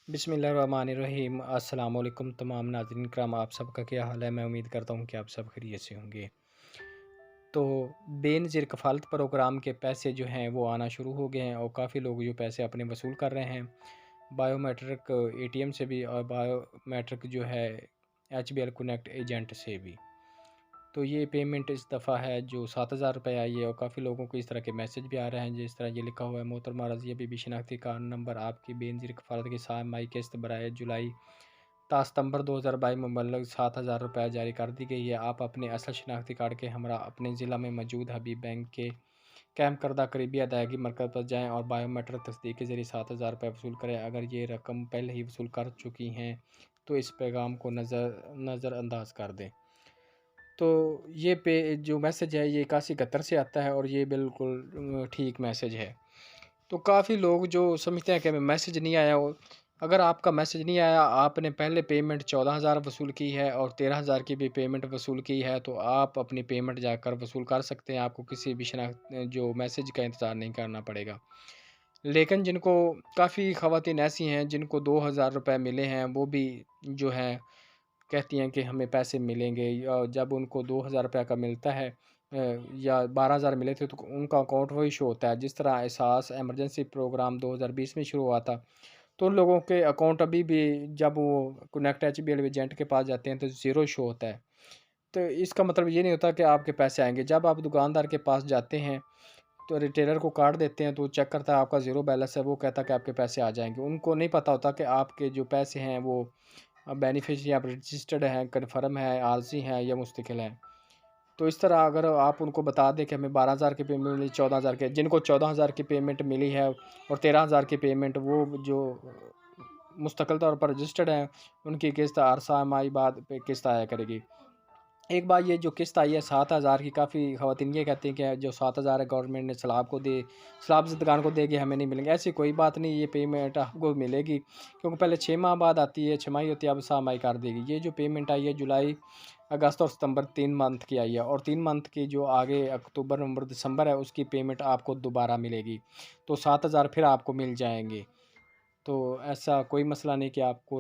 बिस्मिल्लाहिर्रहमानिर्रहीम। अस्सलाम वालेकुम तमाम नाज़रीन किराम, आप सबका क्या हाल है। मैं उम्मीद करता हूँ कि आप सब खैरियत से होंगे। तो बेनज़ीर कफ़ालत प्रोग्राम के पैसे जो हैं वो आना शुरू हो गए हैं और काफ़ी लोग जो पैसे अपने वसूल कर रहे हैं बायोमेट्रिक एटीएम से भी और बायोमेट्रिक जो है एचबीएल कनेक्ट एजेंट से भी। तो ये पेमेंट इस दफ़ा है जो 7,000 रुपये आई है और काफ़ी लोगों को इस तरह के मैसेज भी आ रहे हैं जिस तरह ये लिखा हुआ है, मोहतरमा रज़िया बीबी शनाख्ती कार्ड नंबर आपकी बेनज़ीर कफ़ालत की सामाही किस्त बराए जुलाई ता सितंबर 2022 में मुबल्लग 7,000 रुपये जारी कर दी गई है। आप अपने असल शनाख्ती कार्ड के हमरा अपने ज़िला में मौजूद हबीब बैंक के कैम करदा करीबी अदायगी मरकज़ पर जाएँ और बायोमेट्रिक तस्दीक के ज़रिए 7,000 रुपये वसूल करें। अगर ये रकम पहले ही वसूल कर चुकी हैं तो इस पैगाम को नज़रअंदाज कर दें। तो ये जो मैसेज है ये 8171 से आता है और ये बिल्कुल ठीक मैसेज है। तो काफ़ी लोग जो समझते हैं कि हमें मैसेज नहीं आया हो, अगर आपका मैसेज नहीं आया, आपने पहले पेमेंट 14,000 वसूल की है और 13,000 की भी पेमेंट वसूल की है, तो आप अपनी पेमेंट जाकर वसूल कर सकते हैं। आपको किसी भी जो मैसेज का इंतज़ार नहीं करना पड़ेगा। लेकिन जिनको काफ़ी ख़वातीन ऐसी हैं जिनको 2,000 रुपये मिले हैं, वो भी जो हैं कहती हैं कि हमें पैसे मिलेंगे, या जब उनको 2,000 रुपये का मिलता है या 12,000 मिले थे तो उनका अकाउंट वही शो होता है। जिस तरह एहसास इमरजेंसी प्रोग्राम 2020 में शुरू हुआ था, तो उन लोगों के अकाउंट अभी भी जब वो कनेक्ट एचबीएल एजेंट के पास जाते हैं तो ज़ीरो शो होता है। तो इसका मतलब ये नहीं होता कि आपके पैसे आएँगे। जब आप दुकानदार के पास जाते हैं तो रिटेलर को कार्ड देते हैं तो वो चेक करता है आपका ज़ीरो बैलेंस है, वो कहता है कि आपके पैसे आ जाएँगे। उनको नहीं पता होता कि आपके जो पैसे हैं वो बेनिफिशियरी आप रजिस्टर्ड हैं, कन्फर्म है, आर्ज़ी हैं या मुस्तकिल हैं। तो इस तरह अगर आप उनको बता दें कि हमें 12,000 की पेमेंट मिली, 14,000 के जिनको 14,000 की पेमेंट मिली है और 13,000 की पेमेंट वो जो मुस्तकिल तौर पर रजिस्टर्ड हैं, उनकी किस्त हर छमाही बाद पे किस्त आया करेगी। एक बार ये जो किस्त आई है 7,000 की, काफ़ी ख़वातीन ये कहती हैं कि जो 7,000 है गवर्नमेंट ने सैलाब को दे, सैलाब ज़दगान को देगी, हमें नहीं मिलेंगे। ऐसी कोई बात नहीं, ये पेमेंट आपको मिलेगी क्योंकि पहले 6 माह बाद आती है, छमाही होती है, अब छमाही कर देगी। ये जो पेमेंट आई है जुलाई, अगस्त और सितंबर 3 मंथ की आई है और 3 मंथ की जो आगे अक्टूबर, नवंबर, दिसंबर है उसकी पेमेंट आपको दोबारा मिलेगी। तो 7,000 फिर आपको मिल जाएँगे। तो ऐसा कोई मसला नहीं कि आपको